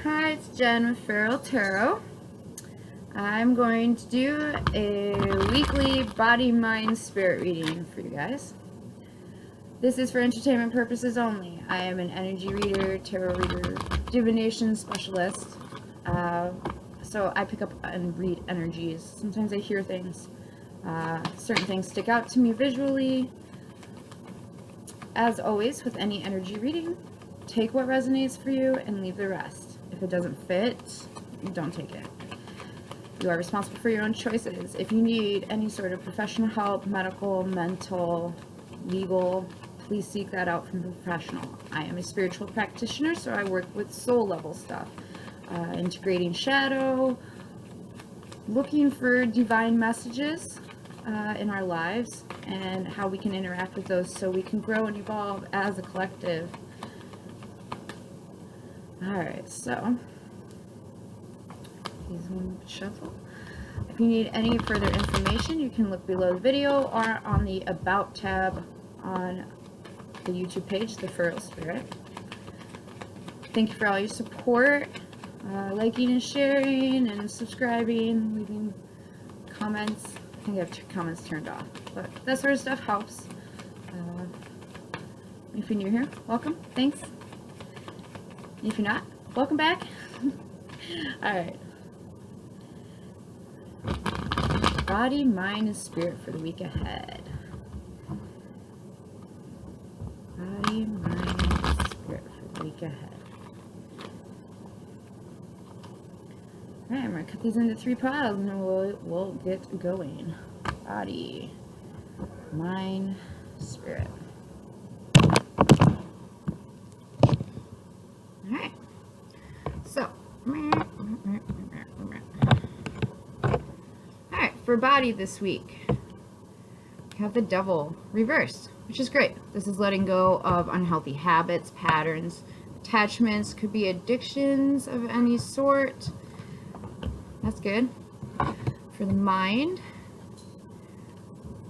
Hi, it's Jen with Feral Tarot. I'm going to do a weekly body, mind, spirit reading for you guys. This is for entertainment purposes only. I am an energy reader, tarot reader, divination specialist. So I pick up and read energies. Sometimes I hear things. Certain things stick out to me visually. As always, with any energy reading, take what resonates for you and leave the rest. If it doesn't fit, don't take it. You are responsible for your own choices. If you need any sort of professional help, medical, mental, legal, please seek that out from a professional. I am a spiritual practitioner, so I work with soul level stuff, integrating shadow, looking for divine messages in our lives, and how we can interact with those so we can grow and evolve as a collective. Alright, so here's one shuffle. If you need any further information, you can look below the video or on the About tab on the YouTube page, the FeralSpirit. Thank you for all your support, liking and sharing and subscribing, leaving comments. I think I have comments turned off, but that sort of stuff helps. If you're new here, welcome, thanks. If you're not, welcome back. Alright. Body, mind, and spirit for the week ahead. Body, mind, and spirit for the week ahead. Alright, I'm going to cut these into 3 piles and then we'll get going. Body, mind, spirit. Alright, so, alright, for body this week, we have the Devil reversed, which is great. This is letting go of unhealthy habits, patterns, attachments, could be addictions of any sort. That's good. For the mind,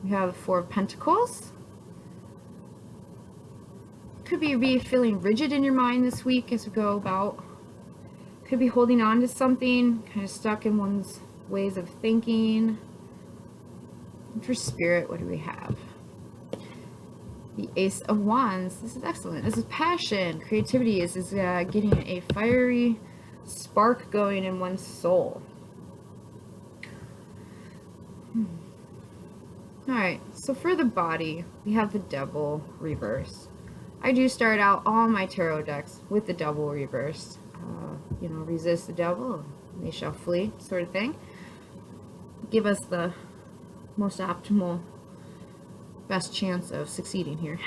we have 4 of Pentacles. Could be feeling rigid in your mind this week as we go about. Could be holding on to something, kind of stuck in one's ways of thinking. And for spirit, what do we have? The Ace of Wands. This is excellent. This is passion, creativity. This is getting a fiery spark going in one's soul. Alright, so for the body, we have the Devil reversed. I do start out all my tarot decks with the Devil reversed. You know, resist the devil, and they shall flee, sort of thing. Give us the most optimal, best chance of succeeding here.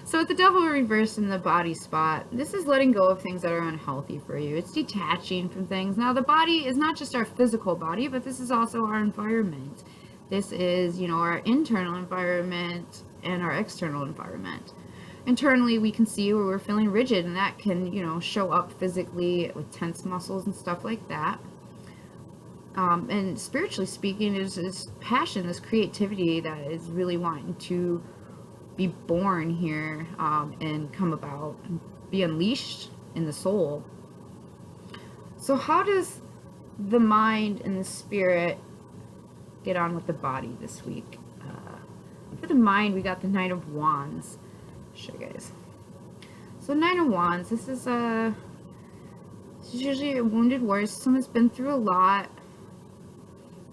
So with the Devil reversed in the body spot, this is letting go of things that are unhealthy for you. It's detaching from things. Now the body is not just our physical body, but this is also our environment. This is, you know, our internal environment and our external environment. Internally, we can see where we're feeling rigid, and that can, you know, show up physically with tense muscles and stuff like that. And spiritually speaking, is this passion, this creativity that is really wanting to be born here and come about and be unleashed in the soul. So how does the mind and the spirit get on with the body this week? For the mind, we got the Knight of Wands. Show you guys. So Knight of Wands, this is usually a wounded warrior. Someone's been through a lot.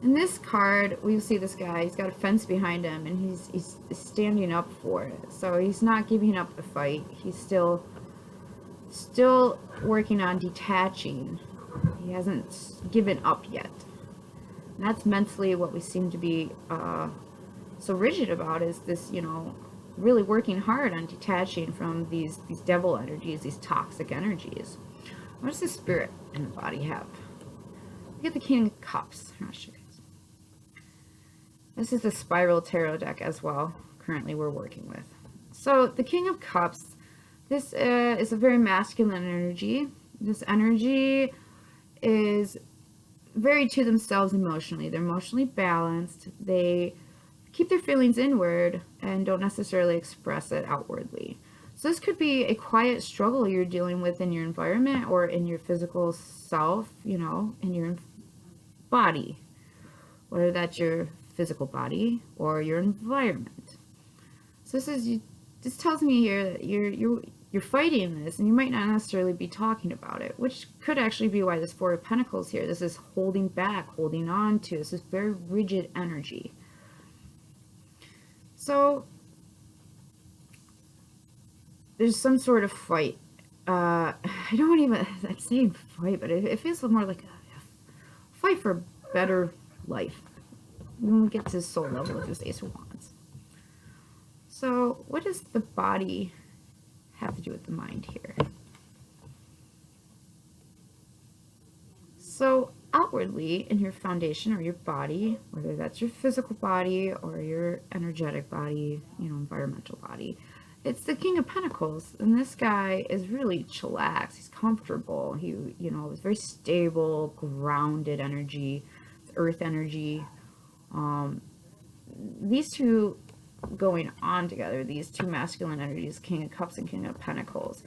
In this card, we see this guy. He's got a fence behind him, and he's standing up for it. So he's not giving up the fight. He's still working on detaching. He hasn't given up yet. And that's mentally what we seem to be so rigid about, is this, you know, really working hard on detaching from these devil energies, these toxic energies. What does the spirit and the body have? We get the King of Cups. I'll show you guys. This is the Spiral Tarot deck as well. Currently we're working with. So the King of Cups, this is a very masculine energy. This energy is very to themselves emotionally. They're emotionally balanced. They keep their feelings inward and don't necessarily express it outwardly. So this could be a quiet struggle you're dealing with in your environment or in your physical self, you know, in your body, whether that's your physical body or your environment. So this tells me here that you're fighting this, and you might not necessarily be talking about it, which could actually be why this Four of Pentacles here. This is holding back, holding on to. This is very rigid energy. So there's some sort of fight. I don't even, I'm saying fight, but it feels more like a fight for a better life. When we get to the soul level with this Ace of Wands. So what does the body have to do with the mind here? So outwardly in your foundation or your body, whether that's your physical body or your energetic body, you know, environmental body, it's the King of Pentacles, and this guy is really chillaxed. He's comfortable. He, you know, is very stable, grounded energy, earth energy. These two going on together, these two masculine energies, King of Cups and King of Pentacles,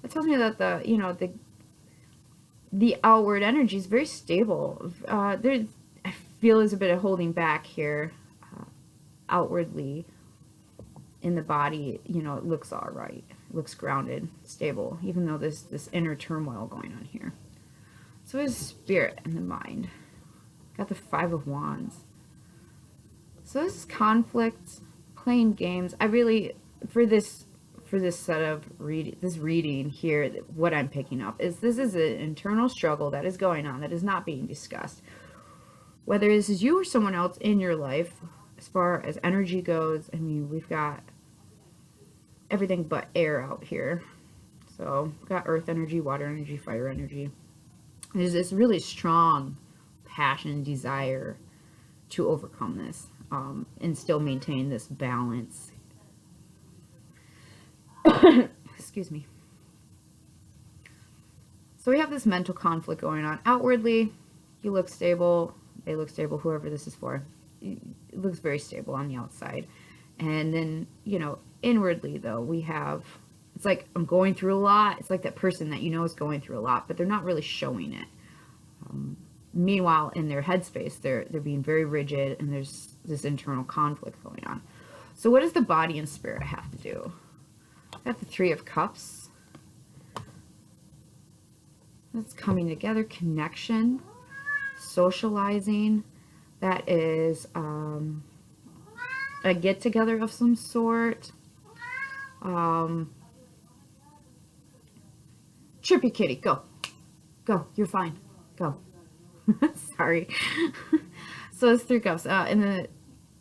it tells me that the, you know, the outward energy is very stable. There, I feel there's a bit of holding back here, outwardly. In the body, you know, it looks all right. It looks grounded, stable, even though there's this inner turmoil going on here. So is spirit and the mind. Got the Five of Wands. So this is conflict, playing games. I really, for this set of reading here, what I'm picking up is this is an internal struggle that is going on, that is not being discussed. Whether this is you or someone else in your life, as far as energy goes, I mean, we've got everything but air out here. So we've got earth energy, water energy, fire energy. There's this really strong passion, desire to overcome this, and still maintain this balance. Excuse me. So we have this mental conflict going on. Outwardly, you look stable. They look stable, whoever this is for. It looks very stable on the outside. And then, you know, inwardly, though, we have, it's like, I'm going through a lot. It's like that person that you know is going through a lot, but they're not really showing it. Meanwhile, in their headspace, they're being very rigid, and there's this internal conflict going on. So what does the body and spirit have to do? Got the Three of Cups. That's coming together, connection, socializing. That is a get-together of some sort. Trippy kitty, go. Go, you're fine. Go. Sorry. So it's Three Cups. And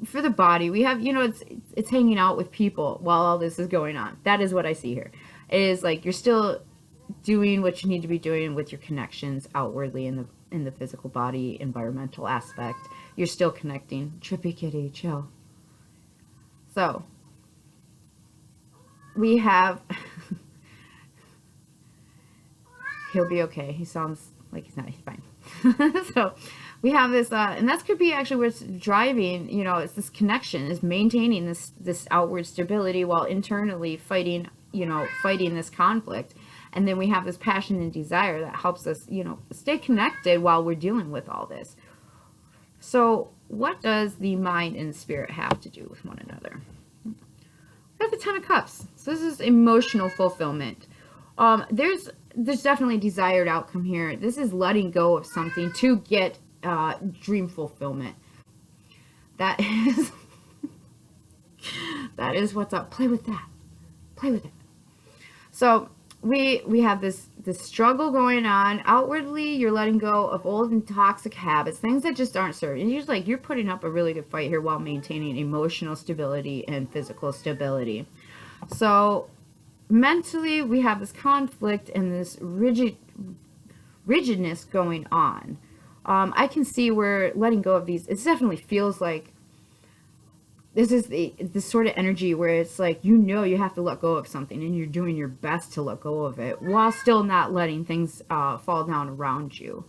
for the body, we have, you know, it's hanging out with people while all this is going on. That is what I see here. It is like you're still doing what you need to be doing with your connections outwardly in the physical body, environmental aspect. You're still connecting. Trippy kitty, chill. So we have he'll be okay. He sounds like he's not. He's fine. So we have this, and that could be actually what's driving, you know, it's this connection, is maintaining this outward stability while internally fighting, you know, fighting this conflict. And then we have this passion and desire that helps us, you know, stay connected while we're dealing with all this. So what does the mind and spirit have to do with one another? We have the Ten of Cups. So this is emotional fulfillment. There's definitely a desired outcome here. This is letting go of something to get dream fulfillment. That is what's up. Play with that. Play with it. So we have this struggle going on. Outwardly, you're letting go of old and toxic habits, things that just aren't serving. And you're putting up a really good fight here while maintaining emotional stability and physical stability. So mentally, we have this conflict and this rigidness going on. I can see where letting go of these, it definitely feels like this is this sort of energy where it's like, you know, you have to let go of something and you're doing your best to let go of it while still not letting things fall down around you.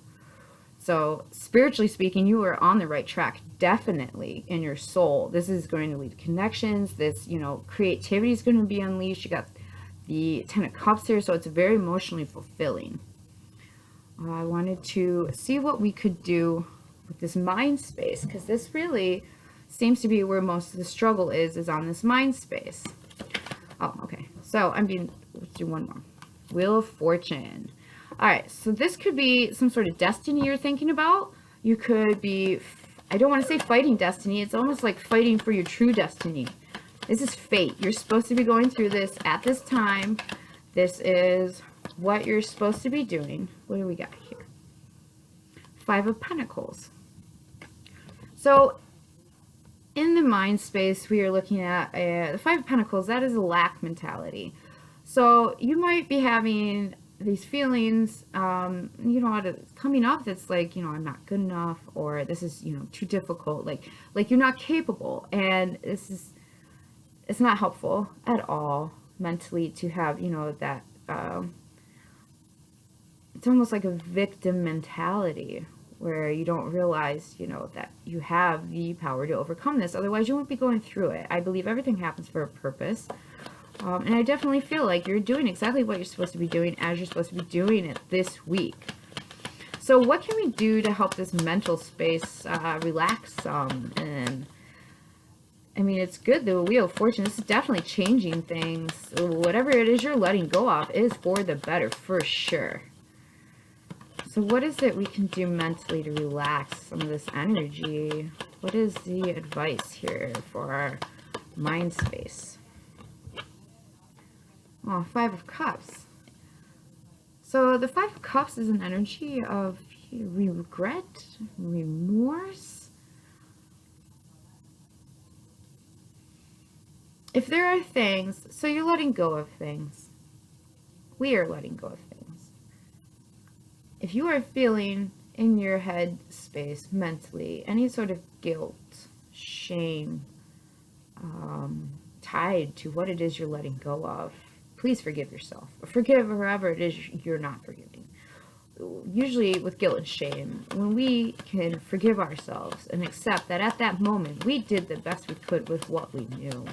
So spiritually speaking, you are on the right track, definitely, in your soul. This is going to lead to connections. This, you know, creativity is going to be unleashed. You got the Ten of Cups here, so it's very emotionally fulfilling. I wanted to see what we could do with this mind space, because this really seems to be where most of the struggle is on this mind space. Oh, okay. So let's do one more. Wheel of Fortune. All right, so this could be some sort of destiny you're thinking about. You could be, I don't want to say fighting destiny. It's almost like fighting for your true destiny. This is fate. You're supposed to be going through this at this time. This is what you're supposed to be doing. What do we got here? Five of Pentacles. So in the mind space, we are looking at the Five of Pentacles. That is a lack mentality. So you might be having these feelings, coming up that's like, I'm not good enough, or this is, too difficult, like you're not capable. And it's not helpful at all mentally to have, that, it's almost like a victim mentality where you don't realize, that you have the power to overcome this. Otherwise, you won't be going through it. I believe everything happens for a purpose. And I definitely feel like you're doing exactly what you're supposed to be doing as you're supposed to be doing it this week. So what can we do to help this mental space relax some? And I mean, it's good, the Wheel of Fortune. This is definitely changing things. Whatever it is you're letting go of is for the better, for sure. So what is it we can do mentally to relax some of this energy? What is the advice here for our mind space? Oh, Five of Cups. So the Five of Cups is an energy of regret, remorse. If there are things, so you're letting go of things. We are letting go of things. If you are feeling in your head space mentally any sort of guilt, shame, tied to what it is you're letting go of, please forgive yourself. Or forgive whoever it is you're not forgiving. Usually with guilt and shame, when we can forgive ourselves and accept that at that moment we did the best we could with what we knew,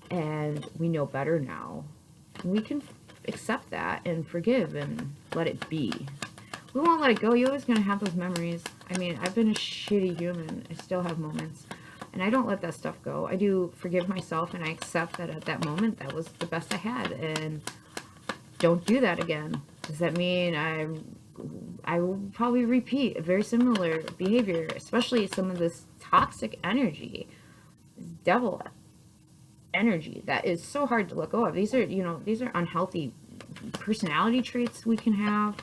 and we know better now, we can accept that and forgive and let it be. We won't let it go. You're always going to have those memories. I mean, I've been a shitty human. I still have moments. And I don't let that stuff go. I do forgive myself, and I accept that at that moment that was the best I had, and don't do that again. Does that mean I will probably repeat a very similar behavior, especially some of this toxic energy, this devil energy that is so hard to let go of. These are unhealthy personality traits we can have.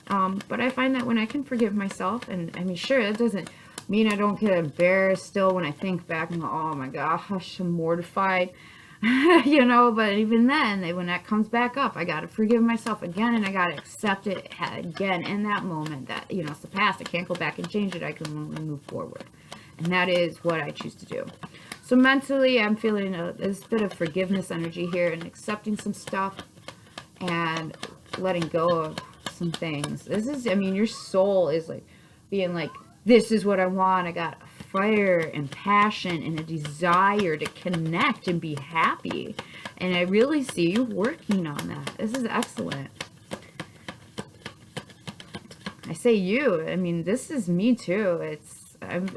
But I find that when I can forgive myself, and I mean, sure, it doesn't mean I don't get embarrassed still when I think back and go, oh my gosh, I'm mortified, but even then, when that comes back up, I got to forgive myself again, and I got to accept it again in that moment that, it's the past. I can't go back and change it. I can only move forward. And that is what I choose to do. So mentally, I'm feeling this bit of forgiveness energy here, and accepting some stuff and letting go of some things. This is, your soul is like being like, this is what I want. I got fire and passion and a desire to connect and be happy. And I really see you working on that. This is excellent. I say you, this is me too. I'm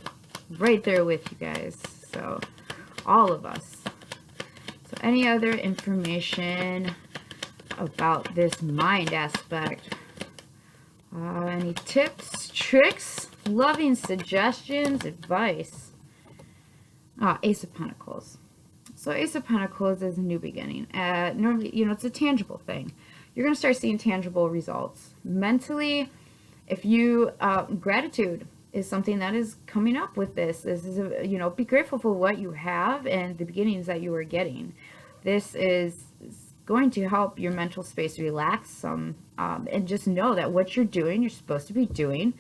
right there with you guys. So all of us. So any other information about this mind aspect? Any tips, tricks, loving suggestions, advice? Ace of Pentacles. So Ace of Pentacles is a new beginning. Normally, it's a tangible thing. You're going to start seeing tangible results. Mentally, if you, gratitude is something that is coming up with this. This is, be grateful for what you have and the beginnings that you are getting. This is going to help your mental space relax some, and just know that what you're doing, you're supposed to be doing,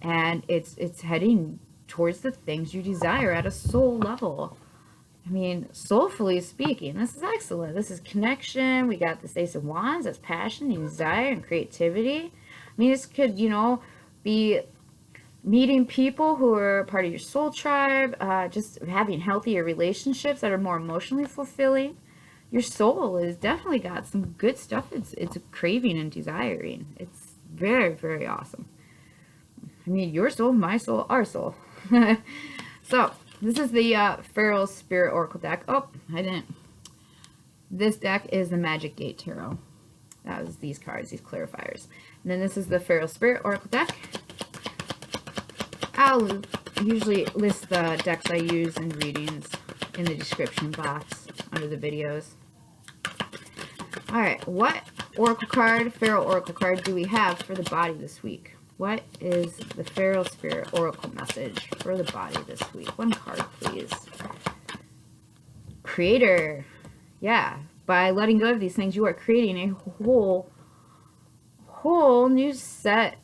and it's heading towards the things you desire at a soul level. Soulfully speaking, this is excellent. This is connection. We got this Ace of Wands. That's passion and desire and creativity. This could, be meeting people who are part of your soul tribe, just having healthier relationships that are more emotionally fulfilling. your soul is definitely got some good stuff. It's craving and desiring. It's very, very awesome. I mean, your soul, my soul, our soul. So this is the FeralSpirit Oracle deck. Oh, I didn't. This deck is the Magic Gate Tarot. That was these cards, these clarifiers. And then this is the FeralSpirit Oracle deck. I'll usually list the decks I use in readings in the description box under the videos. Alright, what Oracle card, Feral Oracle card, do we have for the body this week? What is the FeralSpirit Oracle message for the body this week? One card, please. Creator. Yeah, by letting go of these things, you are creating a whole new set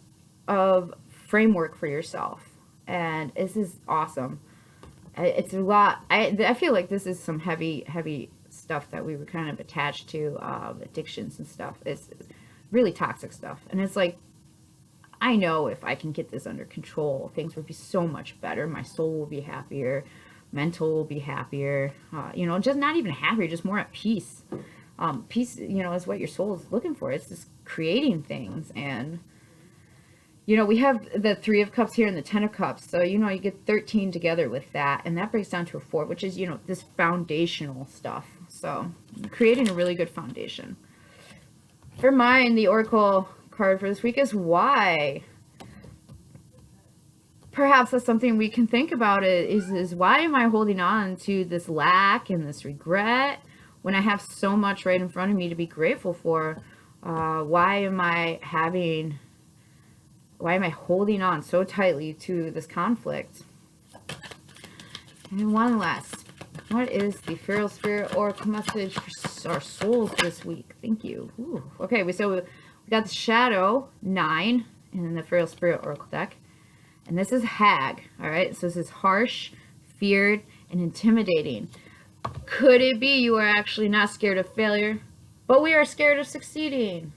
of framework for yourself. And this is awesome. It's a lot. I feel like this is some heavy stuff that we were kind of attached to, addictions and stuff. It's really toxic stuff. And it's like, I know if I can get this under control, things would be so much better. My soul will be happier. Mental will be happier. You know, just not even happier, just more at peace. Peace, you know, is what your soul is looking for. It's just creating things. And, you know, we have the 3 of Cups here and the 10 of Cups. So, you know, you get 13 together with that. And that breaks down to a 4, which is, you know, this foundational stuff. So, creating a really good foundation. For mine, the Oracle card for this week is why. Perhaps that's something we can think about is why am I holding on to this lack and this regret when I have so much right in front of me to be grateful for? Why am I holding on so tightly to this conflict? And one last, what is the FeralSpirit Oracle message for our souls this week? Thank you. Ooh. Okay, so we got the Shadow 9 in the FeralSpirit Oracle deck. And this is Hag, all right? So this is harsh, feared, and intimidating. Could it be you are actually not scared of failure, but we are scared of succeeding?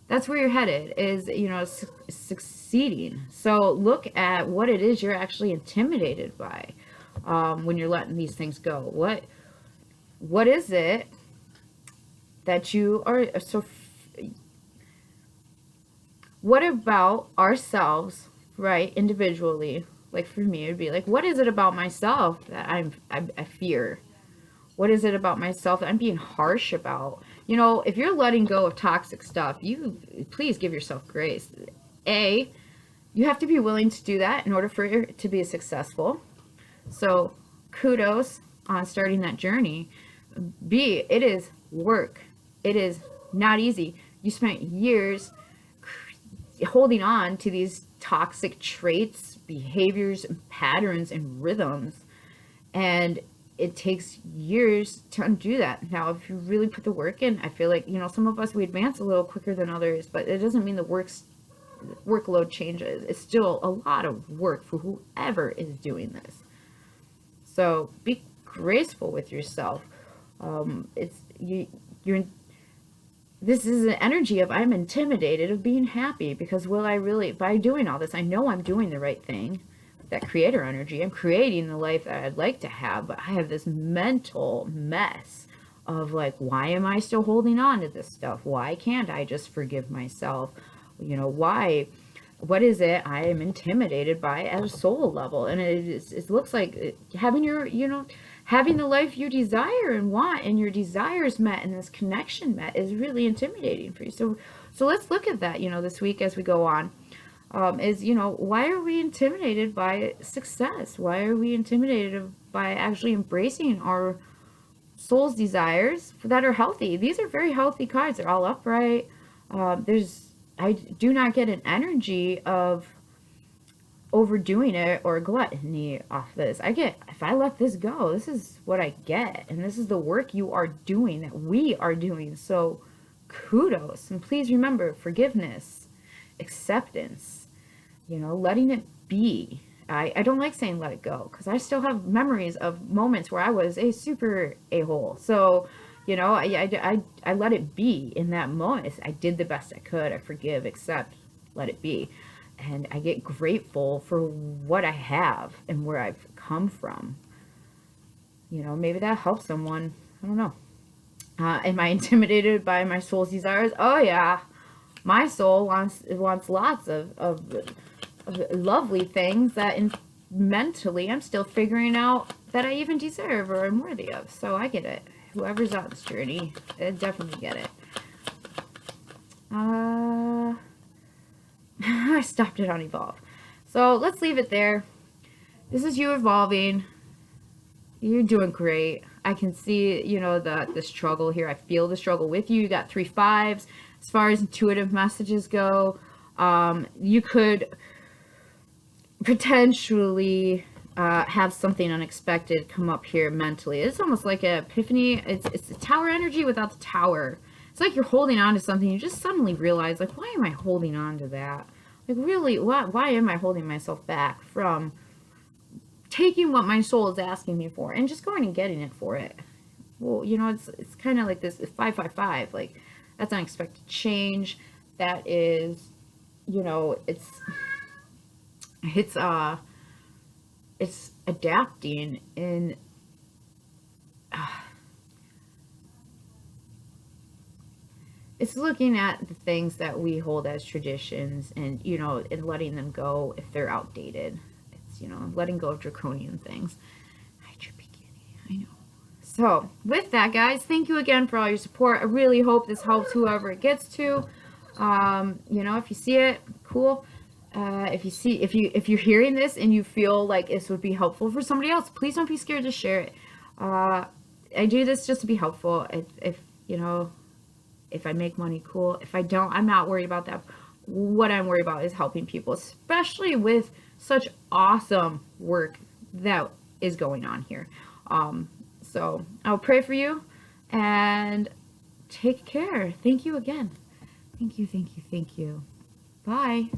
That's where you're headed, is, you know, succeeding. So look at what it is you're actually intimidated by when you're letting these things go. What is it that you are so... What about ourselves... Right, individually, like for me, it'd be like, what is it about myself that I fear? What is it about myself that I'm being harsh about? You know, if you're letting go of toxic stuff, please give yourself grace. A, you have to be willing to do that in order for it to be successful. So kudos on starting that journey. B, it is work. It is not easy. You spent years holding on to these toxic traits, behaviors, patterns, and rhythms, and it takes years to undo that. Now, if you really put the work in, I feel like, you know, some of us, we advance a little quicker than others, but it doesn't mean the workload changes. It's still a lot of work for whoever is doing this. So be graceful with yourself. This is an energy of I'm intimidated of being happy, because will I really, by doing all this, I know I'm doing the right thing. That creator energy, I'm creating the life that I'd like to have, but I have this mental mess of like, why am I still holding on to this stuff? Why can't I just forgive myself? You know, what is it I am intimidated by at a soul level? And it looks like having having the life you desire and want, and your desires met, and this connection met, is really intimidating for you. So let's look at that, you know, this week as we go on. You know, why are we intimidated by success? Why are we intimidated by actually embracing our soul's desires that are healthy? These are very healthy cards. They're all upright. I do not get an energy of overdoing it or gluttony off this. I get, if I let this go, this is what I get, and this is the work you are doing, that we are doing. So kudos. And please remember, forgiveness, acceptance, you know, letting it be. I don't like saying let it go, because I still have memories of moments where I was a super a-hole. So, you know, I let it be in that moment. I did the best I could. I forgive, accept, let it be. And I get grateful for what I have and where I've come from. You know, maybe that helps someone. I don't know. Am I intimidated by my soul's desires? Oh yeah, my soul wants lots of lovely things that mentally I'm still figuring out that I even deserve or am worthy of. So I get it. Whoever's on this journey, I definitely get it. I stopped it on evolve. So let's leave it there. This is you evolving. You're doing great. I can see, you know, the struggle here. I feel the struggle with you. You got 3 5s. As far as intuitive messages go, you could potentially have something unexpected come up here mentally. It's almost like an epiphany. It's the tower energy without the tower. It's like you're holding on to something. You just suddenly realize, like, why am I holding on to that? Like, really, why am I holding myself back from taking what my soul is asking me for and just going and getting it for it? Well, you know, it's kind of like this 555. Like, that's unexpected change. That is, you know, it's adapting and it's looking at the things that we hold as traditions and, you know, and letting them go if they're outdated. It's, you know, letting go of draconian things. Hi, Trippy Kitty. I know. So with that, guys, thank you again for all your support. I really hope this helps whoever it gets to. You know, if you see it, cool. If you're hearing this and you feel like this would be helpful for somebody else, please don't be scared to share it. I do this just to be helpful. If you know, if I make money, cool. If I don't, I'm not worried about that. What I'm worried about is helping people, especially with such awesome work that is going on here. So I'll pray for you and take care. Thank you again. Thank you. Bye.